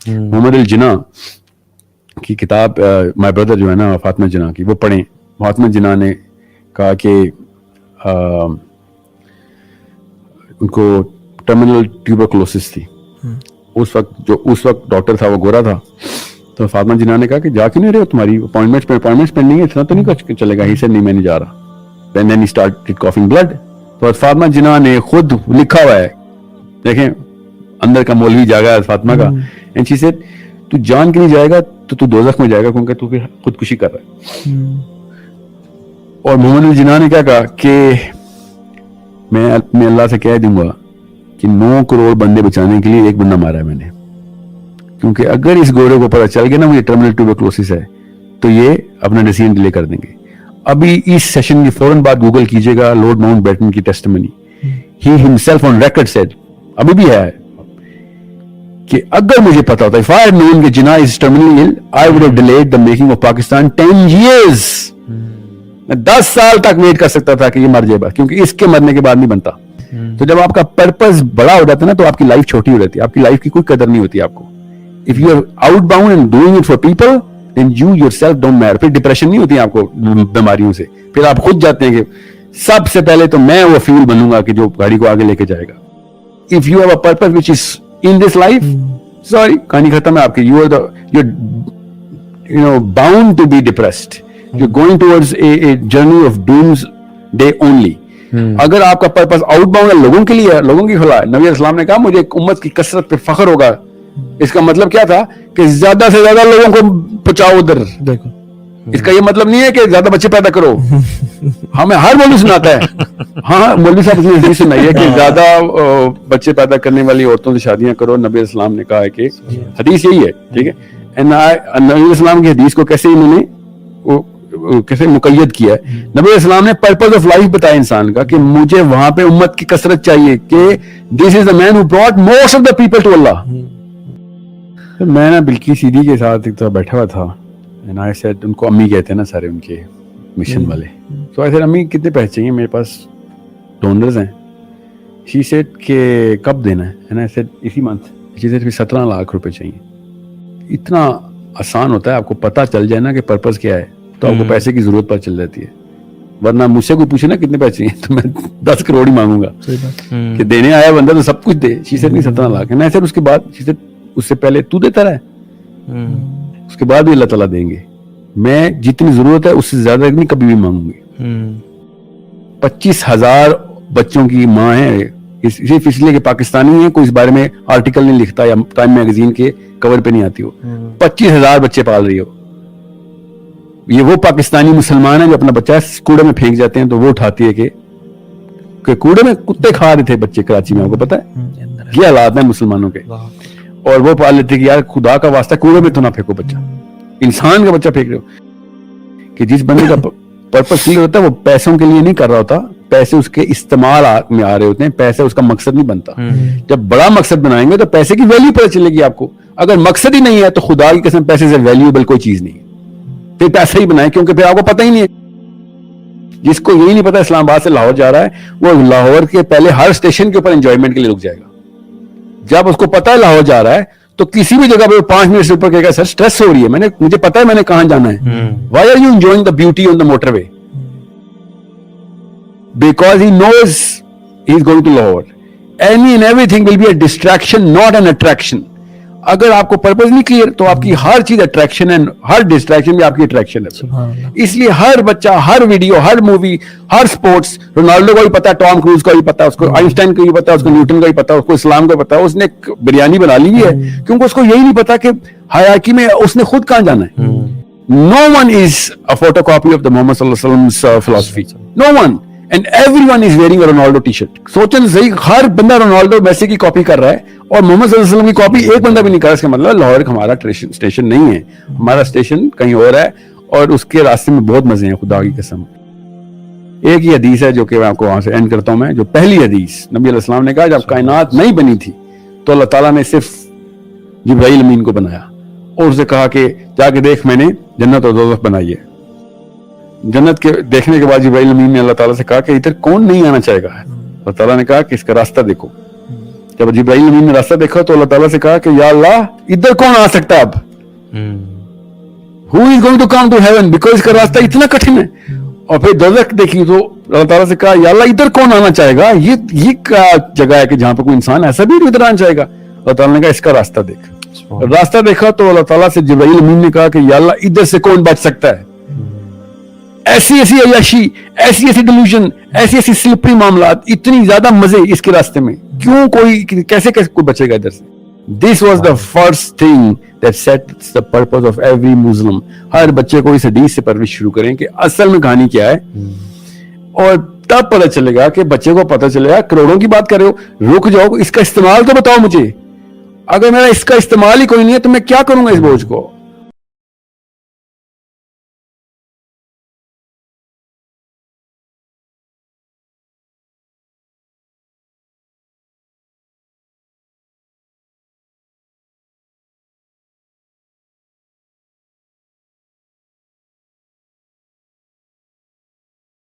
محمد الجناح کی کتاب my brother جو ہے نا فاطمہ جناح کی، وہ پڑھیں. فاطمہ جناح نے کہا کہ ان کو ٹرمینل ٹیوبرکلوسس تھی. اس وقت ڈاکٹر تھا وہ گورا تھا. تو فاطمہ جناح نے کہا کہ جا کیوں نہیں رہے ہو، تمہاری اپوائنٹمنٹس پینڈنگ ہے، اتنا تو نہیں چلے گا. ہی سے نہیں میں نہیں جا رہا. Then he started coughing blood. تو فاطمہ جناح نے خود لکھا ہوا ہے، دیکھیں اندر کا مولوی جاگا ہے فاطمہ کا. اینڈ شی سیڈ تو جان کے نہیں جائے گا تو دوزخ میں جائے گا، کیونکہ تو پھر خودکشی کر رہا ہے. اور محمد الجناح نے کیا کہا کہ میں اپنے اللہ سے کہہ دوں گا کہ 9 کروڑ بندے بچانے کے لیے ایک بندہ مارا ہے میں نے، کیونکہ اگر اس گورے کو پتہ چل گیا نا مجھے ٹرمینل ٹیوبرکلوسس ہے تو یہ اپنا ڈیسیژن ڈیلے کر دیں گے. ابھی اس سیشن کی فوراً بعد گوگل کیجیے گا لارڈ ماؤنٹ بیٹن کی testimony. He himself on record said, ابھی بھی ہے، کہ اگر مجھے پتا ہوتا if I had known کہ جناح is terminally ill I would have delayed the making of Pakistan 10 years. میں 10 سال تک ویٹ کر سکتا تھا کہ یہ مر جائے بس، کیونکہ اس کے مرنے کے بعد نہیں بنتا. تو جب آپ کا پرپز بڑا ہو جاتا ہے نا تو آپ کی لائف چھوٹی ہو جاتی ہے، آپ کی لائف کی کوئی قدر نہیں ہوتی آپ کو. if you are outbound and doing it for people then you yourself don't matter. پھر ڈپریشن نہیں ہوتی آپ کو بیماریوں سے، پھر آپ خود جاتے ہیں کہ سب سے پہلے تو میں وہ فیول بنوں گا کہ جو گاڑی کو آگے لے کے جائے گا. if you have a purpose which is in this life, sorry کہانی ختم ہے آپ کی. you're bound to be depressed. you're going towards a journey of doomsday only. اگر آپ کا پرپس آؤٹ باؤنڈ ہے، لوگوں کے لیے ہے، لوگوں کی خلا ہے. نبی اسلام نے کہا مجھے امت کی کثرت پہ فخر ہوگا. اس کا مطلب کیا تھا کہ زیادہ سے زیادہ لوگوں کو پہنچاؤ ادھر. دیکھو اس کا یہ مطلب نہیں ہے کہ زیادہ بچے پیدا کرو. ہمیں ہر مولوی سناتا ہے، ہاں مولوی صاحب نے حدیث سنائی ہے کہ زیادہ بچے پیدا کرنے والی عورتوں سے شادیاں کرو. نبی اسلام نے کہا ہے کہ حدیث یہی ہے، ٹھیک ہے. نبی اسلام کی حدیث کو کیسے انہوں نے کیسے مقید کیا ہے. نبی اسلام نے پرپز آف لائف بتایا انسان کا کہ مجھے وہاں پہ امت کی کثرت چاہیے، کہ this is the man who brought most of the people to Allah. میں نا بلکی سیدھی کے ساتھ ایک تو بیٹھا ہوا تھا، ان کو امی کہتے ہیں نا سارے ان کے مشن والے. تو ایسے امی کتنے پیسے چاہیے، میرے پاس ڈونرز ہیں. شی سیڈ کہ کب دینا ہے، اسی منتھ. شی سیڈ 17 لاکھ روپے چاہیے. اتنا آسان ہوتا ہے، آپ کو پتہ چل جائے نا کہ پرپز کیا ہے تو آپ کو پیسے کی ضرورت پتہ چل جاتی ہے. ورنہ مجھ سے کوئی پوچھے نا کتنے پیسے چاہیے تو میں 10 کروڑ ہی مانگوں گا کہ دینے آیا بندہ تو سب کچھ دے. شی سیڈ نہیں 17 لاکھ ہے نا. اس کے بعد شی سیڈ اس سے پہلے تو دیتا رہے، اس کے بعد بھی اللہ تعالیٰ دیں گے. میں جتنی ضرورت ہے اس سے زیادہ نہیں کبھی بھی مانگوں گی. 25,000 بچوں کی ماں ہے، صرف اس لیے کہ پاکستانی ہے، کوئی اس بارے میں آرٹیکل نہیں لکھتا یا ٹائم میگزین کے کور پہ نہیں آتی ہو. 25,000 بچے پال رہی ہو. یہ وہ پاکستانی مسلمان ہیں جو اپنا بچہ کوڑے میں پھینک جاتے ہیں تو وہ اٹھاتی ہے کہ کوڑے میں کتے کھا رہے تھے بچے کراچی میں، آپ کو پتا ہے یہ حالات ہیں مسلمانوں کے. اور وہ پال لیتے کہ یار خدا کا واسطہ کوڑے میں تو نہ پھینکو بچہ، انسان کا بچہ پھینک رہے ہو. کہ جس بندے کا پرپس کلیئر ہوتا ہے وہ پیسوں کے لیے نہیں کر رہا ہوتا، پیسے اس کے استعمال میں آ رہے ہوتے ہیں. پیسے اس کا مقصد نہیں بنتا. جب بڑا مقصد بنائیں گے تو پیسے کی ویلیو پتہ چلے گی آپ کو. اگر مقصد ہی نہیں ہے تو خدا کی قسم پیسے سے ویلیوبل کوئی چیز نہیں ہے. پھر پیسہ ہی بنائیں، کیونکہ پھر آپ کو پتہ ہی نہیں ہے. جس کو یہی نہیں پتا اسلام آباد سے لاہور جا رہا ہے وہ لاہور کے پہلے ہر اسٹیشن کے اوپر انجوائمنٹ کے لیے رک جائے گا. جب اس کو پتا ہے لاہور جا رہا ہے تو کسی بھی جگہ پہ 5 منٹ سے اوپر کہے گا سر سٹریس ہو رہی ہے، مجھے پتا ہے میں نے کہاں جانا ہے. Why are you enjoying the beauty on the motorway? Because he knows he is going to Lahore. Any and everything will be a distraction not an attraction. اگر آپ کو پرپز نہیں کلیئر تو آپ کی ہر چیز اٹریکشن ہے، ہر distraction بھی آپ کی اٹریکشن ہے. اس لیے ہر بچہ، ہر ویڈیو، ہر مووی، ہر سپورٹس، رونالڈو کو بھی پتا ہے، ٹام کروز کو بھی پتا ہے، اس کو آئنسٹائن کو بھی پتا ہے، اس کو نیوٹن کا بھی پتا ہے، اس کو اسلام کا پتا ہے. اس نے بریانی بنا لی ہے کیونکہ اس کو یہی نہیں پتا کہ حیاکی میں اس نے خود کہاں جانا ہے. No one is a photocopy of the Muhammad sallallahu alaihi wasallam's philosophy. No one. And everyone is wearing a Ronaldo t-shirt. سوچیں صحیح، ہر بندہ رونالڈو میسی کی کاپی کر رہا ہے اور محمد صلی اللہ علیہ وسلم کی کاپی ایک بندہ بھی نہیں کر رہا. اس کا مطلب لاہور ہمارا اسٹیشن نہیں ہے، ہمارا اسٹیشن کہیں اور ہے اور اس کے راستے میں بہت مزے ہیں خدا کی قسم. ایک ہی حدیث ہے جو کہ میں آپ کو وہاں سے اینڈ کرتا ہوں. میں جو پہلی حدیث نبی علیہ السلام نے کہا جب کائنات نہیں بنی تھی تو اللہ تعالیٰ نے صرف جبرائیل امین کو بنایا اور اسے کہا کہ جا کے دیکھ میں نے جنت اور دوزخ بنائی ہے. جنت کے دیکھنے کے بعد جبرائیل امین نے اللہ تعالیٰ سے کہا کہ ادھر کون نہیں آنا چاہے گا. اللہ تعالیٰ نے کہا کہ اس کا راستہ دیکھو. جب جبرائیل امین نے راستہ دیکھا تو اللہ تعالیٰ سے کہا کہ یا اللہ ادھر کون آ سکتا ہے اب, who is going to come to heaven, because اس کا راستہ اتنا کٹھن ہے. اور پھر دوزخ دیکھی تو اللہ تعالیٰ سے کہا یا اللہ ادھر کون آنا چاہے گا, یہ کیا جگہ ہے کہ جہاں پہ کوئی انسان ایسا بھی ادھر آنا چاہے گا. اللہ تعالیٰ نے کہا اس کا راستہ دیکھ. راستہ دیکھا تو اللہ تعالیٰ سے جبرائیل امین نے کہا کہ یا اللہ ادھر سے کون بچ سکتا ہے, ایسی ایسی عیاشی, ایسی ایسی ڈیلوژن, ایسی ایسی سلپری معاملات, اتنی زیادہ مزے اس کے راستے میں, کیوں کوئی کیسے کوئی بچے گا ادھر سے. This was the first thing that sets the purpose of every Muslim. ہر بچے کو اس حدیث سے پرورش شروع کریں کہ اصل میں کہانی کیا ہے, اور تب پتہ چلے گا کہ بچے کو پتہ چلے گا. کروڑوں کی بات کر رہے ہو, رک جاؤ, اس کا استعمال تو بتاؤ مجھے. اگر میرا اس کا استعمال ہی کوئی نہیں ہے تو میں کیا کروں گا اس بوجھ کو.